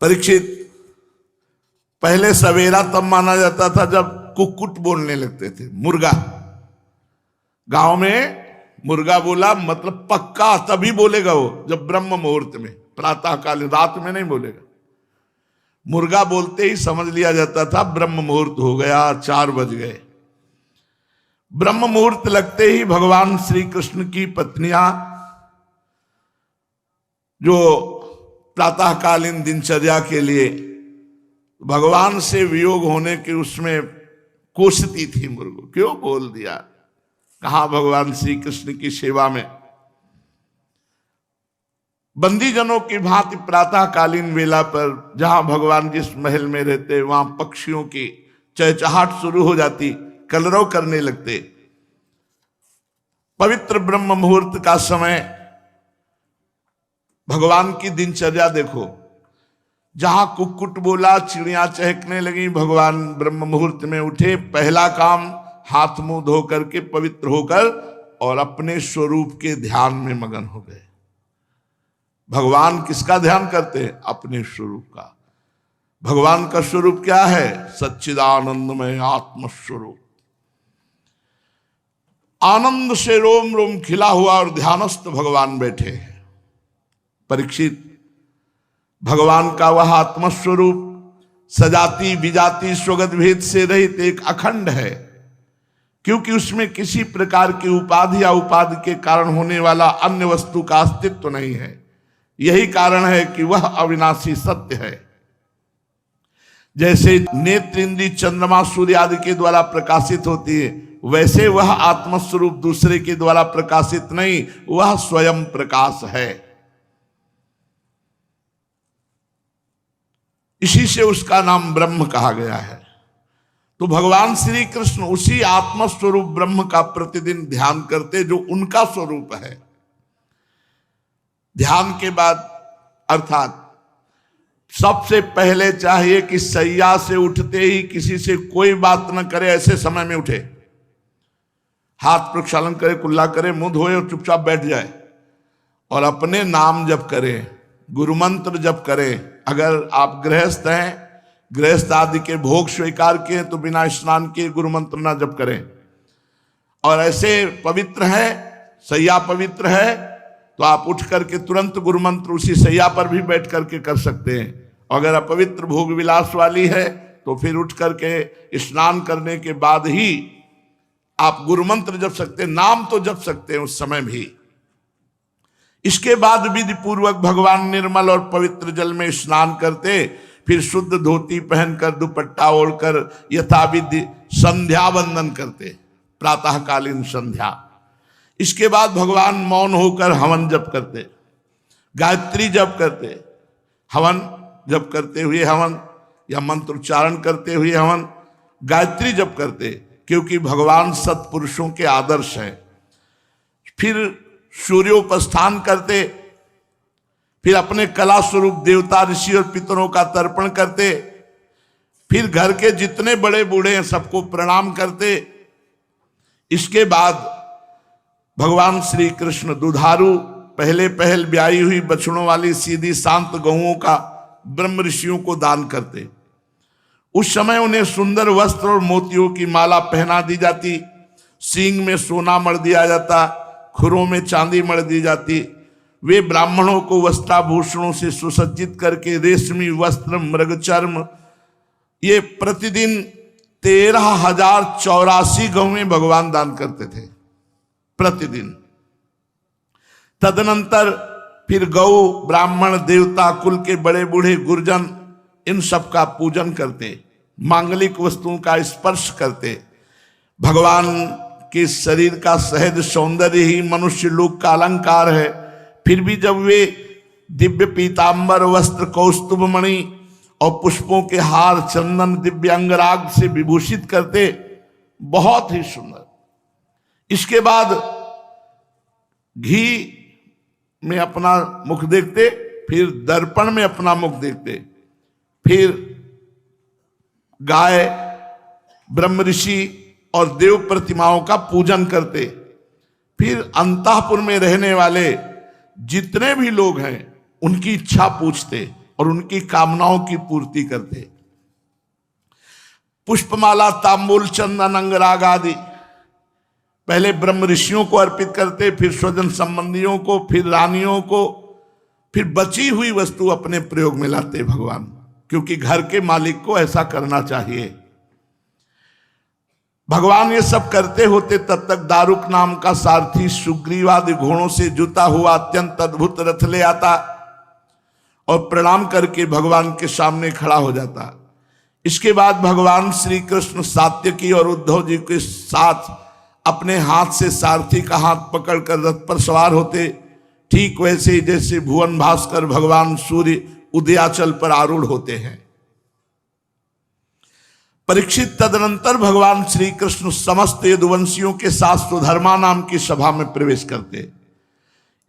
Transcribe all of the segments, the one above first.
परीक्षित, पहले सवेरा तब माना जाता था जब कुक्कुट बोलने लगते थे। मुर्गा, गांव में मुर्गा बोला मतलब पक्का तभी बोलेगा वो जब ब्रह्म मुहूर्त में, प्रातः काल, रात में नहीं बोलेगा। मुर्गा बोलते ही समझ लिया जाता था ब्रह्म मुहूर्त हो गया, 4 बज गए। ब्रह्म मुहूर्त लगते ही भगवान श्री कृष्ण की पत्नियां जो प्रातःकालीन दिनचर्या के लिए भगवान से वियोग होने के उसमें कोसती थी, मुर्गो क्यों बोल दिया, कहा भगवान श्री कृष्ण की सेवा में। बंदीजनों की भांति प्रातःकालीन वेला पर जहां भगवान जिस महल में रहते वहां पक्षियों की चहचहाट शुरू हो जाती, कलरव करने लगते। पवित्र ब्रह्म मुहूर्त का समय, भगवान की दिनचर्या देखो, जहां कुक्कुट बोला, चिड़िया चहकने लगी, भगवान ब्रह्म मुहूर्त में उठे, पहला काम हाथ मुंह धो करके पवित्र होकर और अपने स्वरूप के ध्यान में मगन हो गए। भगवान किसका ध्यान करते हैं? अपने स्वरूप का। भगवान का स्वरूप क्या है? सच्चिदानंदमय आत्मस्वरूप। आनंद से रोम रोम खिला हुआ और ध्यानस्थ भगवान बैठे हैं। परीक्षित, भगवान का वह आत्मस्वरूप सजाति विजाति स्वगत भेद से रहित एक अखंड है, क्योंकि उसमें किसी प्रकार की उपाधि या उपाधि के कारण होने वाला अन्य वस्तु का अस्तित्व नहीं है। यही कारण है कि वह अविनाशी सत्य है। जैसे नेत्र इंद्री चंद्रमा सूर्य आदि के द्वारा प्रकाशित होती है, वैसे वह आत्मस्वरूप दूसरे के द्वारा प्रकाशित नहीं, वह स्वयं प्रकाश है। इसी से उसका नाम ब्रह्म कहा गया है। तो भगवान श्री कृष्ण उसी आत्मस्वरूप ब्रह्म का प्रतिदिन ध्यान करते जो उनका स्वरूप है। ध्यान के बाद अर्थात सबसे पहले चाहिए कि सैया से उठते ही किसी से कोई बात न करे, ऐसे समय में उठे, हाथ प्रक्षालन करे, कुल्ला करे, मुंह धोए और चुपचाप बैठ जाए और अपने नाम जप करे, गुरु मंत्र जप करे। अगर आप गृहस्थ हैं, गृहस्थ आदि के भोग स्वीकार किए तो बिना स्नान किए गुरु मंत्र ना जप करें। और ऐसे पवित्र है, सैया पवित्र है, तो आप उठ करके तुरंत गुरु मंत्र उसी सैया पर भी बैठ करके कर सकते हैं। अगर अपवित्र भोग विलास वाली है तो फिर उठ करके स्नान करने के बाद ही आप गुरु मंत्र जप सकते हैं, नाम तो जप सकते हैं उस समय भी। इसके बाद विधि पूर्वक भगवान निर्मल और पवित्र जल में स्नान करते, फिर शुद्ध धोती पहनकर दुपट्टा ओढ़कर यथाविधि संध्या वंदन करते, प्रातःकालीन संध्या। इसके बाद भगवान मौन होकर हवन जप करते, गायत्री जप करते, हवन जप करते हुए हवन या मंत्रोच्चारण करते हुए हवन, गायत्री जप करते, क्योंकि भगवान सत्पुरुषों के आदर्श हैं। फिर सूर्योपस्थान करते, फिर अपने कला स्वरूप देवता ऋषि और पितरों का तर्पण करते, फिर घर के जितने बड़े बूढ़े हैं सबको प्रणाम करते। इसके बाद भगवान श्री कृष्ण दुधारू पहले पहल ब्याई हुई बछड़ों वाली सीधी शांत गौओं का ब्रह्म ऋषियों को दान करते। उस समय उन्हें सुंदर वस्त्र और मोतियों की माला पहना दी जाती, सींग में सोना मढ़ दिया जाता, खुरों में चांदी मढ़ दी जाती। वे ब्राह्मणों को वस्त्राभूषणों से सुसज्जित करके रेशमी वस्त्र, मृगचर्म, ये प्रतिदिन 13,084 गौएं भगवान दान करते थे प्रतिदिन। तदनंतर फिर गौ, ब्राह्मण, देवता कुल के बड़े बूढ़े गुरजन, इन सब का पूजन करते, मांगलिक वस्तुओं का स्पर्श करते। भगवान के शरीर का सहज सौंदर्य ही मनुष्य लोक का अलंकार है। फिर भी जब वे दिव्य पीतांबर वस्त्र, कौस्तुभ मणि और पुष्पों के हार, चंदन, दिव्य अंगराग से विभूषित करते, बहुत ही सुंदर। इसके बाद घी में अपना मुख देखते, फिर दर्पण में अपना मुख देखते, फिर गाय, ब्रह्म ऋषि और देव प्रतिमाओं का पूजन करते। फिर अंतःपुर में रहने वाले जितने भी लोग हैं उनकी इच्छा पूछते और उनकी कामनाओं की पूर्ति करते। पुष्पमाला, तांबूल, चंदन, अंगराग आदि पहले ब्रह्म ऋषियों को अर्पित करते, फिर स्वजन संबंधियों को, फिर रानियों को, फिर बची हुई वस्तु अपने प्रयोग में लाते भगवान, क्योंकि घर के मालिक को ऐसा करना चाहिए। भगवान ये सब करते होते तब तक दारुक नाम का सारथी सुग्रीवादि घोड़ों से जुता हुआ अत्यंत अद्भुत रथ ले आता और प्रणाम करके भगवान के सामने खड़ा हो जाता। इसके बाद भगवान श्री कृष्ण सात्यकी और उद्धव जी के साथ अपने हाथ से सारथी का हाथ पकड़कर रथ पर सवार होते, ठीक वैसे ही जैसे भुवन भास्कर भगवान सूर्य उदयाचल पर आरूढ़ होते हैं। परीक्षित तदनंतर भगवान श्री कृष्ण समस्त यदुवंशियों के साथ सुधर्मा नाम की सभा में प्रवेश करते।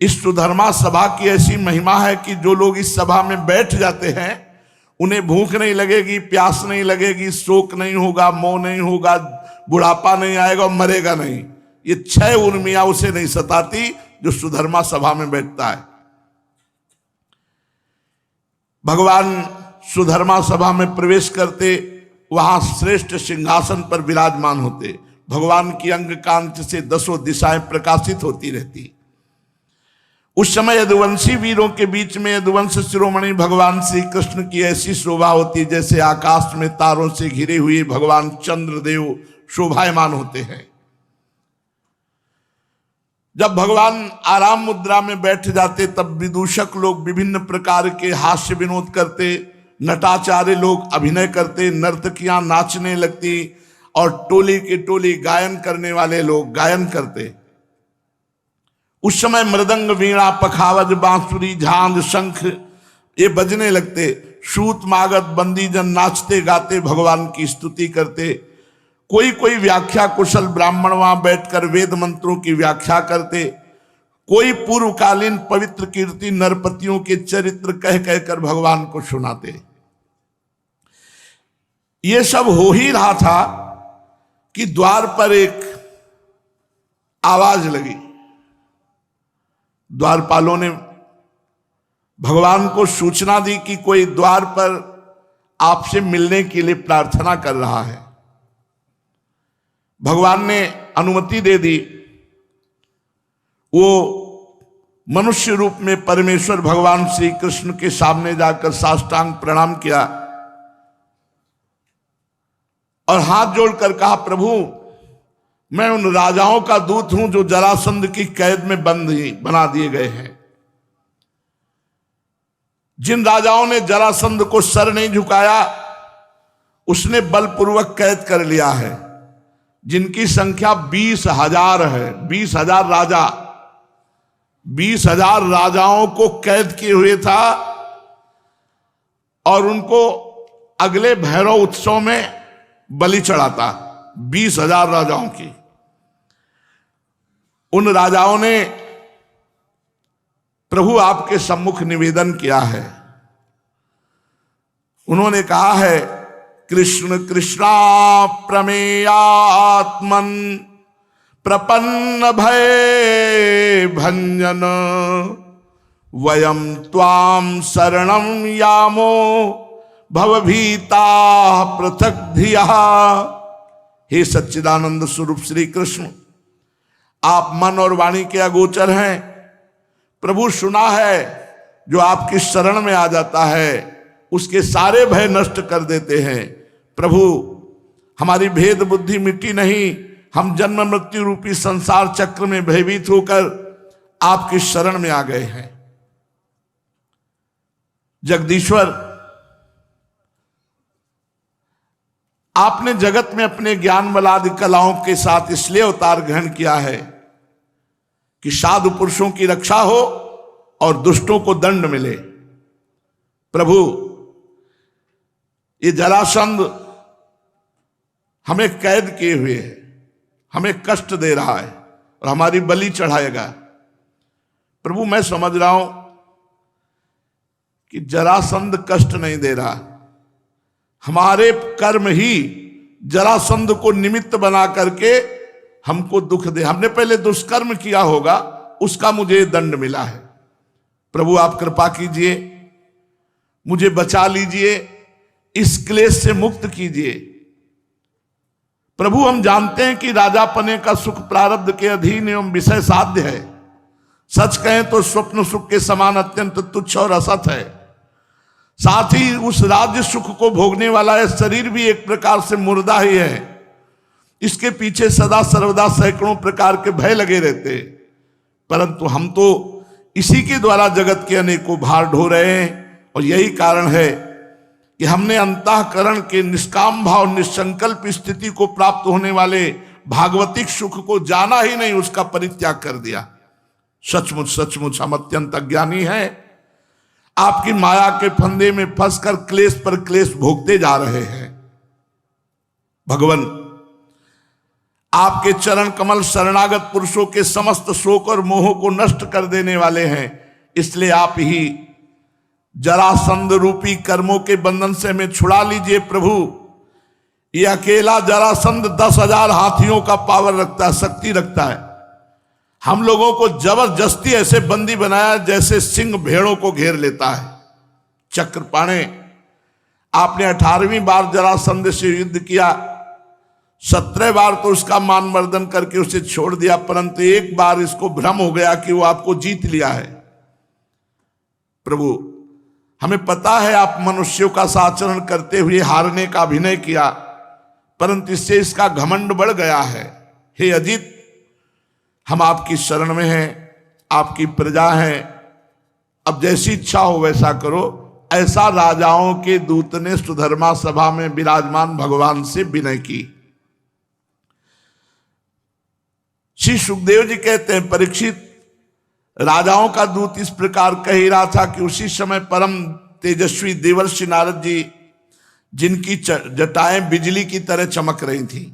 इस सुधर्मा सभा की ऐसी महिमा है कि जो लोग इस सभा में बैठ जाते हैं उन्हें भूख नहीं लगेगी, प्यास नहीं लगेगी, शोक नहीं होगा, मोह नहीं होगा, बुढ़ापा नहीं आएगा और मरेगा नहीं। ये 6 उर्मियां उसे नहीं सताती जो सुधर्मा सभा में बैठता है। भगवान सुधर्मा सभा में प्रवेश करते, वहां श्रेष्ठ सिंहासन पर विराजमान होते। भगवान की अंग कांति से 10 दिशाएं प्रकाशित होती रहती। उस समय यदुवंशी वीरों के बीच में यदुवंश शिरोमणि भगवान श्री कृष्ण की ऐसी शोभा होती जैसे आकाश में तारों से घिरे हुए भगवान चंद्रदेव शोभायमान होते हैं। जब भगवान आराम मुद्रा में बैठ जाते तब विदूषक लोग विभिन्न प्रकार के हास्य विनोद करते, नटाचार्य लोग अभिनय करते, नर्तकियां नाचने लगती और टोली के टोली गायन करने वाले लोग गायन करते। उस समय मृदंग, वीणा, पखावज, बांसुरी, झांझ, शंख ये बजने लगते। सूत, मागध, बंदीजन नाचते गाते भगवान की स्तुति करते। कोई कोई व्याख्या कुशल ब्राह्मण वहां बैठकर वेद मंत्रों की व्याख्या करते। कोई पूर्वकालीन पवित्र कीर्ति नरपतियों के चरित्र कह कहकर भगवान को सुनाते। ये सब हो ही रहा था कि द्वार पर एक आवाज लगी। द्वारपालों ने भगवान को सूचना दी कि कोई द्वार पर आपसे मिलने के लिए प्रार्थना कर रहा है। भगवान ने अनुमति दे दी। वो मनुष्य रूप में परमेश्वर भगवान श्री कृष्ण के सामने जाकर साष्टांग प्रणाम किया और हाथ जोड़कर कहा, प्रभु मैं उन राजाओं का दूत हूं जो जरासंध की कैद में बना दिए गए हैं। जिन राजाओं ने जरासंध को सर नहीं झुकाया उसने बलपूर्वक कैद कर लिया है, जिनकी संख्या 20,000 है। 20,000 राजा, 20,000 राजाओं को कैद किए हुए था और उनको अगले भैरव उत्सव में बलि चढ़ाता। 20,000 राजाओं की। उन राजाओं ने प्रभु आपके सम्मुख निवेदन किया है। उन्होंने कहा है, कृष्ण कृष्णा प्रमेयात्मन प्रपन्न भय भंजन वयम त्वाम शरणम यामो भवभीता पृथक धिया। हे सच्चिदानंद स्वरूप श्री कृष्ण, आप मन और वाणी के अगोचर हैं। प्रभु सुना है जो आपकी शरण में आ जाता है उसके सारे भय नष्ट कर देते हैं। प्रभु हमारी भेद बुद्धि मिट्टी नहीं, हम जन्म मृत्यु रूपी संसार चक्र में भयभीत होकर आपकी शरण में आ गए हैं। जगदीश्वर, आपने जगत में अपने ज्ञान बलादि कलाओं के साथ इसलिए अवतार ग्रहण किया है कि साधु पुरुषों की रक्षा हो और दुष्टों को दंड मिले। प्रभु ये जरासंध हमें कैद किए हुए है, हमें कष्ट दे रहा है और हमारी बलि चढ़ाएगा। प्रभु मैं समझ रहा हूं कि जरासंध कष्ट नहीं दे रहा, हमारे कर्म ही जरासंध को निमित्त बना करके हमको दुख दे। हमने पहले दुष्कर्म किया होगा, उसका मुझे दंड मिला है। प्रभु आप कृपा कीजिए, मुझे बचा लीजिए, इस क्लेश से मुक्त कीजिए। प्रभु, हम जानते हैं कि राजा पने का सुख प्रारब्ध के अधीन एवं विषय साध्य है। सच कहें तो स्वप्न सुख के समान अत्यंत तुच्छ और असत है। साथ ही उस राज्य सुख को भोगने वाला यह शरीर भी एक प्रकार से मुर्दा ही है। इसके पीछे सदा सर्वदा सैकड़ों प्रकार के भय लगे रहते, परंतु हम तो इसी के द्वारा जगत के अनेकों भार ढो रहे हैं। और यही कारण है कि हमने अंतःकरण के निष्काम भाव निसंकल्प स्थिति को प्राप्त होने वाले भागवतिक सुख को जाना ही नहीं, उसका परित्याग कर दिया। सचमुच सचमुच हम अत्यंत अज्ञानी हैं। आपकी माया के फंदे में फंसकर क्लेश पर क्लेश भोगते जा रहे हैं। भगवान, आपके चरण कमल शरणागत पुरुषों के समस्त शोक और मोह को नष्ट कर देने वाले हैं। इसलिए आप ही जरासंध रूपी कर्मों के बंधन से हमें छुड़ा लीजिए प्रभु। ये अकेला जरासंध 10,000 हाथियों का पावर रखता है, शक्ति रखता है। हम लोगों को जबरदस्ती ऐसे बंदी बनाया जैसे सिंह भेड़ों को घेर लेता है। चक्रपाणे, आपने 18वीं बार जरासंध से युद्ध किया, 17 बार तो उसका मान मर्दन करके उसे छोड़ दिया, परंतु एक बार इसको भ्रम हो गया कि वो आपको जीत लिया है। प्रभु, हमें पता है आप मनुष्यों का साचरण करते हुए हारने का अभिनय किया, परंतु इससे इसका घमंड बढ़ गया है। हे अजित, हम आपकी शरण में हैं, आपकी प्रजा हैं। अब जैसी इच्छा हो वैसा करो। ऐसा राजाओं के दूत ने सुधर्मा सभा में विराजमान भगवान से विनय की। श्री सुखदेव जी कहते हैं, परीक्षित, राजाओं का दूत इस प्रकार कह ही रहा था कि उसी समय परम तेजस्वी देवर्षि नारद जी, जिनकी जटाएं बिजली की तरह चमक रही थी,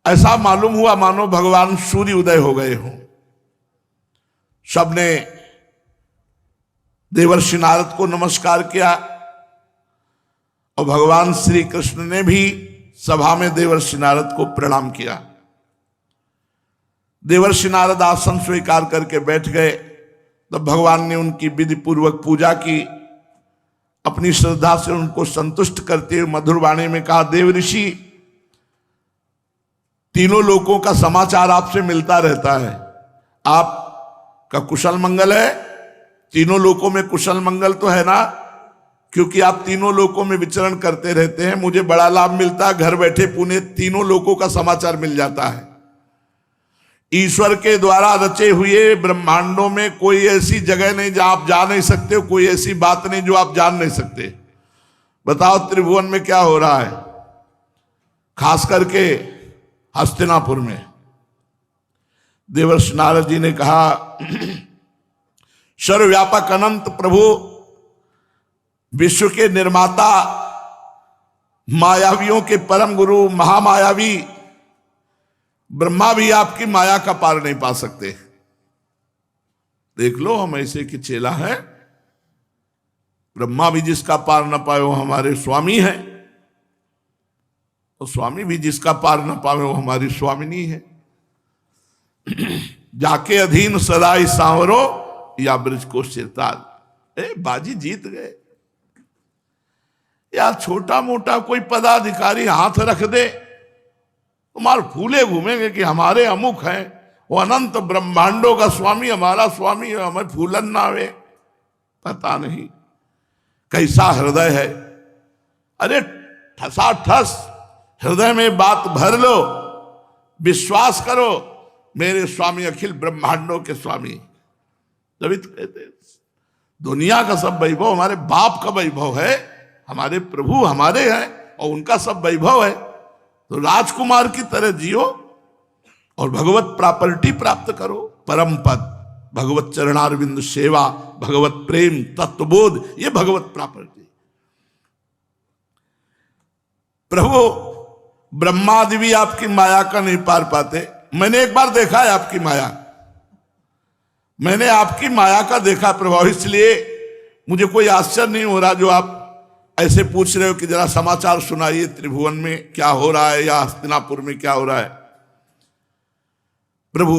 ऐसा मालूम हुआ मानो भगवान सूर्य उदय हो गए हों। सबने देवर्षि नारद को नमस्कार किया और भगवान श्री कृष्ण ने भी सभा में देवर्षि नारद को प्रणाम किया। देवर्षि नारद आसन स्वीकार करके बैठ गए। तब भगवान ने उनकी विधि पूर्वक पूजा की। अपनी श्रद्धा से उनको संतुष्ट करते हुए मधुर वाणी में कहा, देव ऋषि, तीनों लोकों का समाचार आपसे मिलता रहता है। आपका कुशल मंगल है। तीनों लोकों में कुशल मंगल तो है ना, क्योंकि आप तीनों लोकों में विचरण करते रहते हैं। मुझे बड़ा लाभ मिलता है, घर बैठे पुणे तीनों लोकों का समाचार मिल जाता है। ईश्वर के द्वारा रचे हुए ब्रह्मांडों में कोई ऐसी जगह नहीं जहां आप जा नहीं सकते हो, कोई ऐसी बात नहीं जो आप जान नहीं सकते। बताओ त्रिभुवन में क्या हो रहा है, खास करके हस्तिनापुर में। देवर्षि नारद जी ने कहा, सर्वव्यापक अनंत प्रभु, विश्व के निर्माता, मायावियों के परम गुरु, महामायावी ब्रह्मा भी आपकी माया का पार नहीं पा सकते। देख लो, हम ऐसे की चेला है। ब्रह्मा भी जिसका पार न पाए वो हमारे स्वामी है, और स्वामी भी जिसका पार न पावे वो हमारी स्वामिनी है। जाके अधीन सदाई सांवरो या ब्रज को सिरताल। बाजी जीत गए। या छोटा मोटा कोई पदाधिकारी हाथ रख दे, तुम्हारे फूले घूमेंगे कि हमारे अमुख हैं, वो अनंत ब्रह्मांडों का स्वामी हमारा स्वामी है, हमें फूलन ना आवे। पता नहीं कैसा हृदय है। अरे ठसा ठस हृदय में बात भर लो, विश्वास करो, मेरे स्वामी अखिल ब्रह्मांडों के स्वामी। तभी तो कहते दुनिया का सब वैभव हमारे बाप का वैभव है, हमारे प्रभु हमारे हैं और उनका सब वैभव है। तो राजकुमार की तरह जियो और भगवत प्रॉपर्टी प्राप्त करो। परम पद, भगवत चरणारविंद सेवा, भगवत प्रेम, तत्वबोध, ये भगवत प्रॉपर्टी। प्रभु, ब्रह्मादि भी आपकी माया का नहीं पार पाते। मैंने एक बार देखा है आपकी माया, मैंने आपकी माया का देखा प्रभाव, इसलिए मुझे कोई आश्चर्य नहीं हो रहा जो आप ऐसे पूछ रहे हो कि जरा समाचार सुनाइए, त्रिभुवन में क्या हो रहा है या हस्तिनापुर में क्या हो रहा है। प्रभु,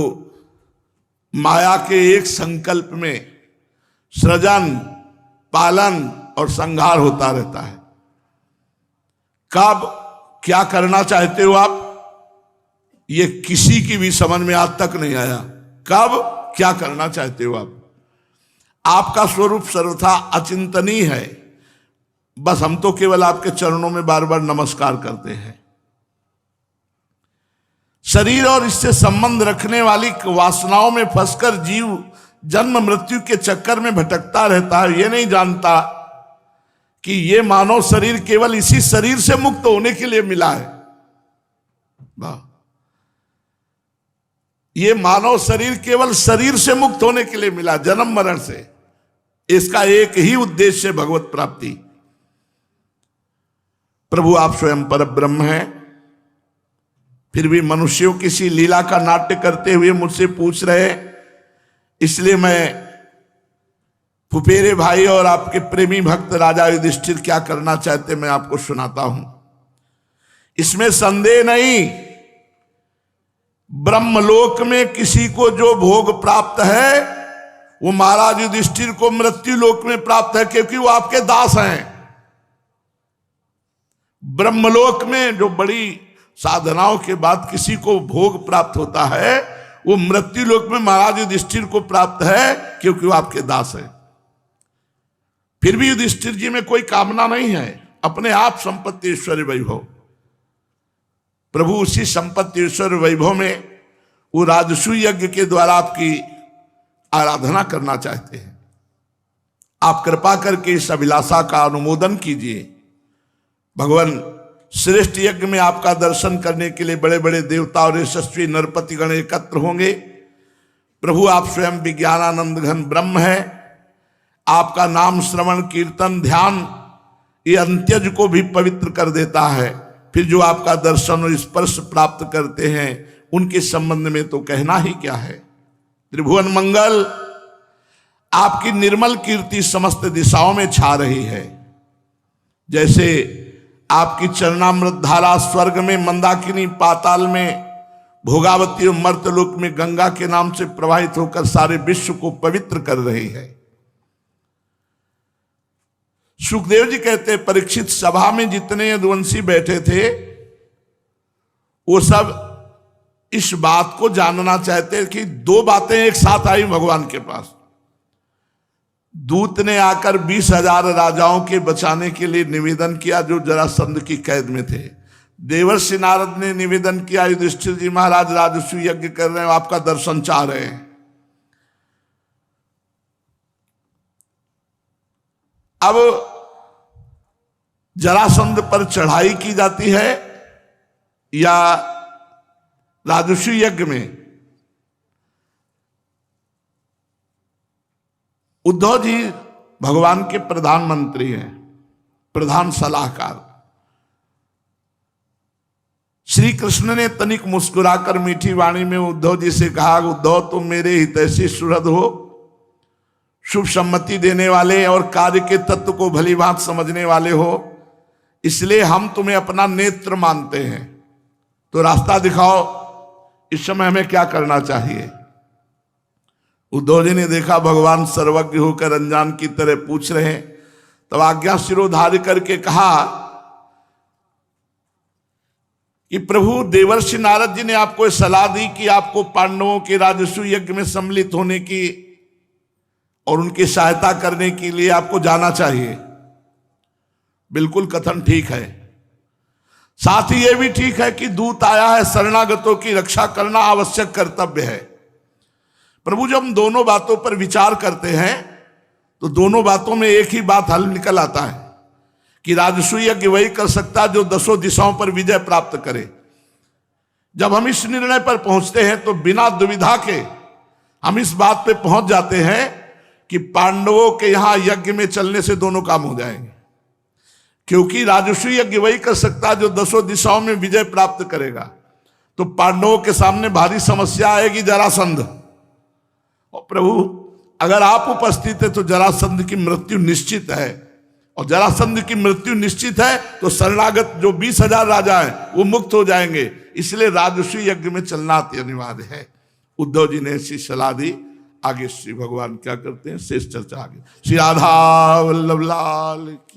माया के एक संकल्प में सृजन, पालन और संहार होता रहता है। कब क्या करना चाहते हो आप, ये किसी की भी समझ में आज तक नहीं आया। कब क्या करना चाहते हो आप, आपका स्वरूप सर्वथा अचिंतनीय है। बस हम तो केवल आपके चरणों में बार बार नमस्कार करते हैं। शरीर और इससे संबंध रखने वाली वासनाओं में फंसकर जीव जन्म मृत्यु के चक्कर में भटकता रहता है। ये नहीं जानता कि ये मानव शरीर केवल इसी शरीर से मुक्त होने के लिए मिला है। ये मानव शरीर केवल शरीर से मुक्त होने के लिए मिला, जन्म मरण से। इसका एक ही उद्देश्य है, भगवत प्राप्ति। प्रभु आप स्वयं पर ब्रह्म हैं, फिर भी मनुष्यों किसी लीला का नाट्य करते हुए मुझसे पूछ रहे, इसलिए मैं फुफेरे भाई और आपके प्रेमी भक्त राजा युधिष्ठिर क्या करना चाहते मैं आपको सुनाता हूं। इसमें संदेह नहीं, ब्रह्मलोक में किसी को जो भोग प्राप्त है वो महाराज युधिष्ठिर को मृत्यु लोक में प्राप्त है, क्योंकि वो आपके दास हैं। ब्रह्मलोक में जो बड़ी साधनाओं के बाद किसी को भोग प्राप्त होता है, वो मृत्यु लोक में महाराज युधिष्ठिर को प्राप्त है, क्योंकि वो आपके दास है। फिर भी युधिष्ठिर जी में कोई कामना नहीं है, अपने आप संपत्ति ऐश्वर्य वैभव। प्रभु उसी संपत्ति ऐश्वर्य वैभव में वो राजसूय यज्ञ के द्वारा आपकी आराधना करना चाहते हैं। आप कृपा करके इस अभिलाषा का अनुमोदन कीजिए। भगवान श्रेष्ठ यज्ञ में आपका दर्शन करने के लिए बड़े बड़े देवता और यशस्वी नरपतिगण एकत्र होंगे। प्रभु आप स्वयं विज्ञानानंद घन ब्रह्म है। आपका नाम श्रवण कीर्तन ध्यान ये अंत्यज को भी पवित्र कर देता है। फिर जो आपका दर्शन और स्पर्श प्राप्त करते हैं उनके संबंध में तो कहना ही क्या है। त्रिभुवन मंगल, आपकी निर्मल कीर्ति समस्त दिशाओं में छा रही है। जैसे आपकी चरणामृत धारा स्वर्ग में मंदाकिनी, पाताल में भोगावती और मर्तलोक में गंगा के नाम से प्रवाहित होकर सारे विश्व को पवित्र कर रही है। सुखदेव जी कहते हैं, परीक्षित सभा में जितने यदुवंशी बैठे थे वो सब इस बात को जानना चाहते कि दो बातें एक साथ आई भगवान के पास। दूत ने आकर 20,000 राजाओं के बचाने के लिए निवेदन किया जो जरासंध की कैद में थे। देवर्षि नारद ने निवेदन किया, युधिष्ठिर जी महाराज राजसूय यज्ञ कर रहे हैं, आपका दर्शन चाह रहे हैं। अब जरासंध पर चढ़ाई की जाती है या राजसूय यज्ञ में? उद्धव जी भगवान के प्रधानमंत्री हैं, प्रधान सलाहकार। श्री कृष्ण ने तनिक मुस्कुराकर मीठी वाणी में उद्धव जी से कहा, उद्धव तुम मेरे हितैषी सुहृद हो, शुभ सम्मति देने वाले और कार्य के तत्व को भली भांति समझने वाले हो, इसलिए हम तुम्हें अपना नेत्र मानते हैं। तो रास्ता दिखाओ, इस समय हमें क्या करना चाहिए। उद्धव जी ने देखा भगवान सर्वज्ञ होकर अनजान की तरह पूछ रहे हैं, तब आज्ञा शिरोधार्य करके कहा कि प्रभु देवर्षि नारद जी ने आपको सलाह दी कि आपको पांडवों के राजसूय यज्ञ में सम्मिलित होने की और उनकी सहायता करने के लिए आपको जाना चाहिए। बिल्कुल कथन ठीक है। साथ ही यह भी ठीक है कि दूत आया है, शरणागतों की रक्षा करना आवश्यक कर्तव्य है। प्रभु जब हम दोनों बातों पर विचार करते हैं तो दोनों बातों में एक ही बात हल निकल आता है कि राजसूय यज्ञ वही कर सकता है जो 10 दिशाओं पर विजय प्राप्त करे। जब हम इस निर्णय पर पहुंचते हैं तो बिना दुविधा के हम इस बात पे पहुंच जाते हैं कि पांडवों के यहां यज्ञ में चलने से दोनों काम हो जाएंगे, क्योंकि राजसूय यज्ञ वही कर सकता है जो 10 दिशाओं में विजय प्राप्त करेगा। तो पांडवों के सामने भारी समस्या आएगी, जरासंध। और प्रभु अगर आप उपस्थित है तो जरासंध की मृत्यु निश्चित है, और जरासंध की मृत्यु निश्चित है तो शरणागत जो 20,000 राजा हैं वो मुक्त हो जाएंगे। इसलिए राजसूय यज्ञ में चलना अति अनिवार्य है। उद्धव जी ने ऐसी सलाह दी। आगे श्री भगवान क्या करते हैं शेष चर्चा आगे। श्री राधा वल्लभ लाल की।